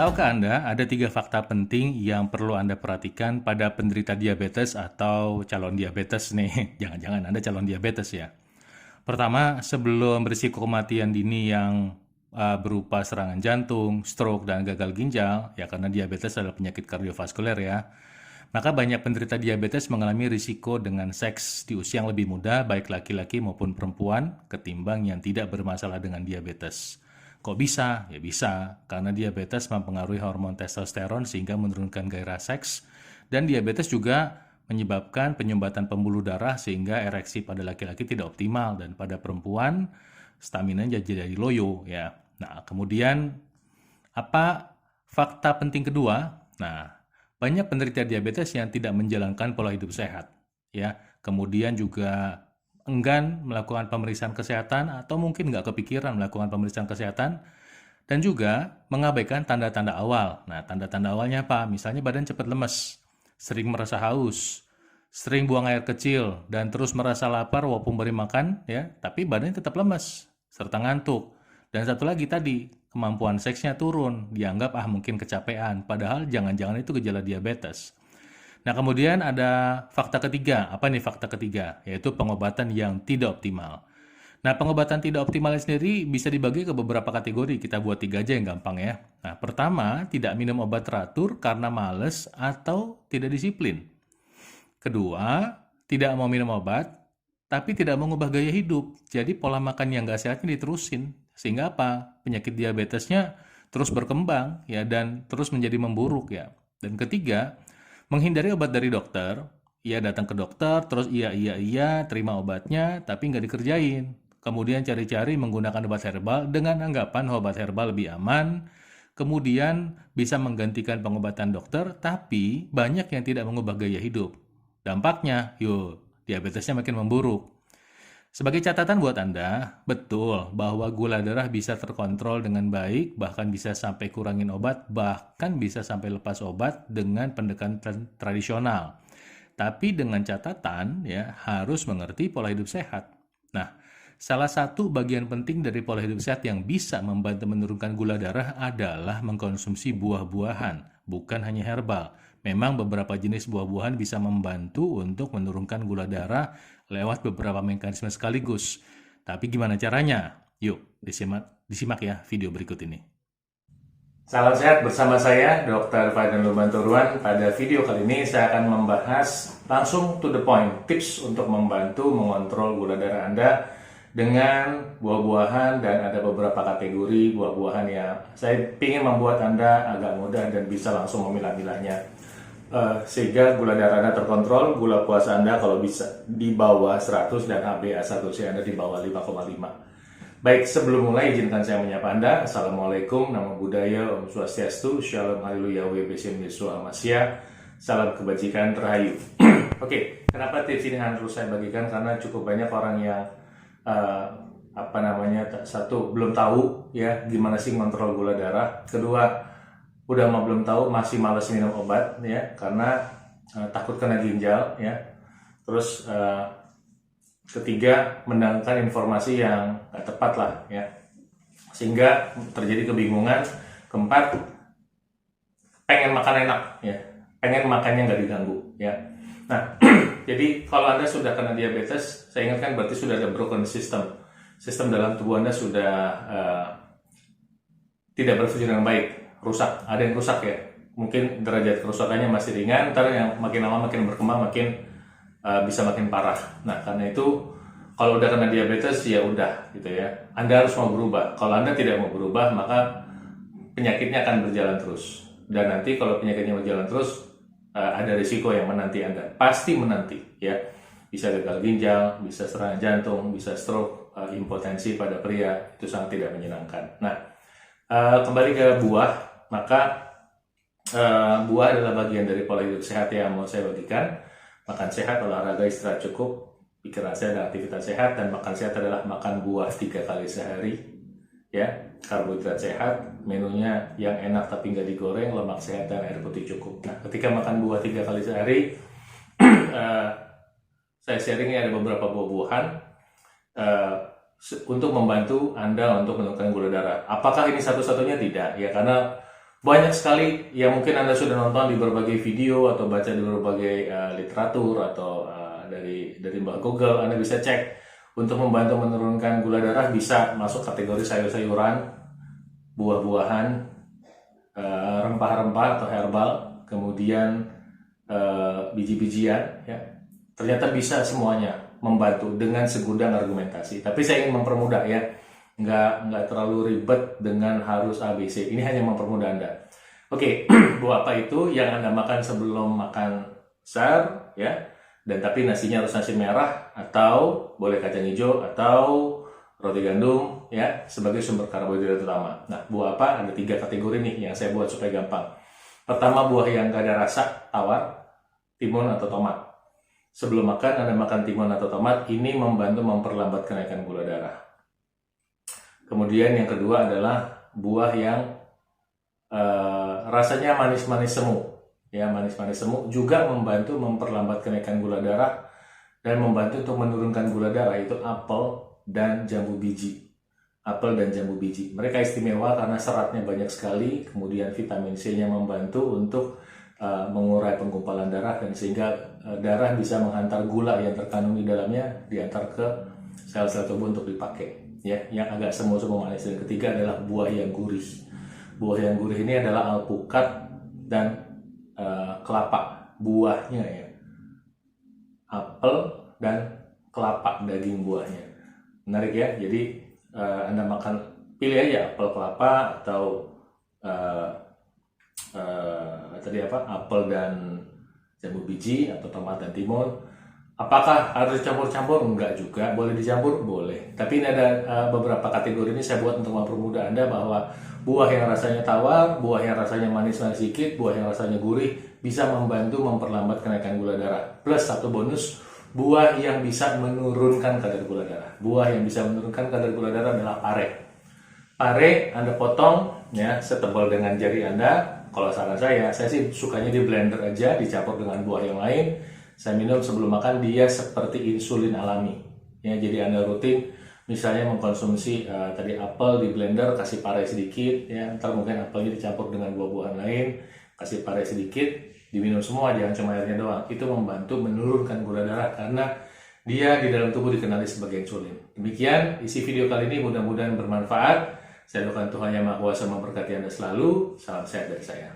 Tahukah Anda ada 3 fakta penting yang perlu Anda perhatikan pada penderita diabetes atau calon diabetes nih? Jangan-jangan Anda calon diabetes ya. Pertama, sebelum berisiko kematian dini yang berupa serangan jantung, stroke, dan gagal ginjal, ya karena diabetes adalah penyakit kardiovaskuler ya, maka banyak penderita diabetes mengalami risiko dengan seks di usia yang lebih muda, baik laki-laki maupun perempuan, ketimbang yang tidak bermasalah dengan diabetes. Kok bisa? Ya bisa, karena diabetes mempengaruhi hormon testosteron sehingga menurunkan gairah seks, dan diabetes juga menyebabkan penyumbatan pembuluh darah sehingga ereksi pada laki-laki tidak optimal, dan pada perempuan stamina jadi loyo ya. Nah, kemudian apa fakta penting kedua? Nah, banyak penderita diabetes yang tidak menjalankan pola hidup sehat ya. Kemudian juga enggan melakukan pemeriksaan kesehatan atau mungkin nggak kepikiran melakukan pemeriksaan kesehatan dan juga mengabaikan tanda-tanda awal. Nah, tanda-tanda awalnya apa? Misalnya badan cepat lemes, sering merasa haus, sering buang air kecil, dan terus merasa lapar walaupun beri makan, ya, tapi badannya tetap lemes, serta ngantuk. Dan satu lagi tadi, kemampuan seksnya turun, dianggap mungkin kecapean, padahal jangan-jangan itu gejala diabetes. Nah, kemudian ada fakta ketiga. Apa nih fakta ketiga? Yaitu pengobatan yang tidak optimal. Nah, pengobatan tidak optimal sendiri bisa dibagi ke beberapa kategori. Kita buat 3 aja yang gampang ya. Nah, pertama, tidak minum obat teratur karena males atau tidak disiplin. Kedua, tidak mau minum obat, tapi tidak mau mengubah gaya hidup. Jadi pola makan yang nggak sehatnya diterusin. Sehingga apa? Penyakit diabetesnya terus berkembang ya dan terus menjadi memburuk ya. Dan ketiga, menghindari obat dari dokter. Ia datang ke dokter, terus iya, terima obatnya, tapi nggak dikerjain. Kemudian cari-cari menggunakan obat herbal dengan anggapan obat herbal lebih aman. Kemudian bisa menggantikan pengobatan dokter, tapi banyak yang tidak mengubah gaya hidup. Dampaknya, diabetesnya makin memburuk. Sebagai catatan buat Anda, betul bahwa gula darah bisa terkontrol dengan baik, bahkan bisa sampai kurangin obat, bahkan bisa sampai lepas obat dengan pendekatan tradisional. Tapi dengan catatan ya harus mengerti pola hidup sehat. Nah, salah satu bagian penting dari pola hidup sehat yang bisa membantu menurunkan gula darah adalah mengkonsumsi buah-buahan, bukan hanya herbal. Memang beberapa jenis buah-buahan bisa membantu untuk menurunkan gula darah lewat beberapa mekanisme sekaligus. Tapi gimana caranya? Yuk, disimak ya video berikut ini. Salam sehat bersama saya, Dr. Faidan Lubanturuan. Pada video kali ini saya akan membahas langsung to the point, tips untuk membantu mengontrol gula darah Anda dengan buah-buahan, dan ada beberapa kategori buah-buahan yang saya ingin membuat Anda agak mudah dan bisa langsung memilah-milahnya. Sehingga gula darah Anda terkontrol, gula puasa Anda kalau bisa di bawah 100 dan HbA1c Anda di bawah 5,5. Baik, sebelum mulai izinkan saya menyapa Anda. Assalamualaikum, Namo Buddhaya, Om Swastiastu, Shalom Haleluya, Webesim Yesua Masya, salam kebajikan terhayu. Oke, kenapa tips ini harus saya bagikan? Karena cukup banyak orang yang satu belum tahu ya gimana sih ngontrol gula darah. Kedua, udah belum tahu masih malas minum obat ya karena takut kena ginjal ya. Terus ketiga, mendengarkan informasi yang tepat lah ya, sehingga terjadi kebingungan. Keempat, pengen makan enak ya, pengen makannya nggak diganggu ya. Nah, jadi kalau Anda sudah kena diabetes, saya ingatkan berarti sudah ada broken sistem dalam tubuh Anda sudah tidak berfungsi dengan baik, rusak, ada yang rusak ya. Mungkin derajat kerusakannya masih ringan, ntar yang makin lama makin berkembang makin bisa makin parah. Nah, karena itu kalau udah kena diabetes ya udah gitu ya. Anda harus mau berubah. Kalau Anda tidak mau berubah, maka penyakitnya akan berjalan terus. Dan nanti kalau penyakitnya berjalan terus, ada risiko yang menanti Anda. Pasti menanti ya. Bisa gagal ginjal, bisa serangan jantung, bisa stroke, impotensi pada pria. Itu sangat tidak menyenangkan. Nah, kembali ke buah, maka buah adalah bagian dari pola hidup sehat yang mau saya bagikan. Makan sehat, olahraga, istirahat cukup, pikiran sehat, dan aktivitas sehat. Dan makan sehat adalah makan buah 3 kali sehari ya, karbohidrat sehat, menunya yang enak tapi nggak digoreng, lemak sehat, dan air putih cukup. Nah, ketika makan buah 3 kali sehari, saya sharingnya ada beberapa buah-buahan untuk membantu Anda untuk menurunkan gula darah. Apakah ini satu-satunya? Tidak ya, karena Banyak sekali yang mungkin Anda sudah nonton di berbagai video atau baca di berbagai literatur atau dari Mbak Google. Anda bisa cek untuk membantu menurunkan gula darah, bisa masuk kategori sayur-sayuran, buah-buahan, rempah-rempah atau herbal, kemudian biji-bijian, ya. Ternyata bisa semuanya membantu dengan segudang argumentasi. Tapi saya ingin mempermudah, ya, nggak terlalu ribet dengan harus ABC. Ini hanya mempermudah Anda. Oke, buah apa itu yang Anda makan sebelum makan besar, ya? Dan tapi nasinya harus nasi merah, atau boleh kacang hijau, atau roti gandum, ya, sebagai sumber karbohidrat utama. Nah, buah apa? Ada 3 kategori nih yang saya buat supaya gampang. Pertama, buah yang gak ada rasa, tawar, timun atau tomat. Sebelum makan, Anda makan timun atau tomat, ini membantu memperlambat kenaikan gula darah. Kemudian yang kedua adalah buah yang rasanya manis-manis semu. Ya, manis-manis semu juga membantu memperlambat kenaikan gula darah dan membantu untuk menurunkan gula darah, itu apel dan jambu biji. Apel dan jambu biji. Mereka istimewa karena seratnya banyak sekali, kemudian vitamin C-nya membantu untuk mengurai penggumpalan darah, dan sehingga darah bisa menghantar gula yang terkandung di dalamnya diantar ke sel-sel tubuh untuk dipakai, ya, yang agak semu-semu manis. Dan ketiga adalah buah yang gurih. Buah yang gurih ini adalah alpukat dan kelapa. Buahnya, ya, apel dan kelapa, daging buahnya. Menarik, ya. Jadi Anda makan, pilih aja apel kelapa atau tadi apa, apel dan jambu biji atau tomat dan timun. Apakah harus dicampur-campur? Enggak juga, boleh dicampur, boleh. Tapi ini ada beberapa kategori ini saya buat untuk mempermudah Anda, bahwa buah yang rasanya tawar, buah yang rasanya manis-manis sedikit, buah yang rasanya gurih bisa membantu memperlambat kenaikan gula darah. Plus satu bonus, buah yang bisa menurunkan kadar gula darah. Buah yang bisa menurunkan kadar gula darah adalah pare. Pare Anda potong, ya, setebal dengan jari Anda. Kalau saran saya sih sukanya di blender aja, dicampur dengan buah yang lain. Saya minum sebelum makan, dia seperti insulin alami. Ya, jadi Anda rutin misalnya mengkonsumsi tadi apel di blender, kasih pare sedikit, ya, ntar mungkin apelnya dicampur dengan buah-buahan lain, kasih pare sedikit, diminum semua, jangan cuma airnya doang. Itu membantu menurunkan gula darah karena dia di dalam tubuh dikenali sebagai insulin. Demikian isi video kali ini, mudah-mudahan bermanfaat. Saya doakan Tuhan Yang Maha Kuasa memberkati Anda selalu. Salam sehat dari saya.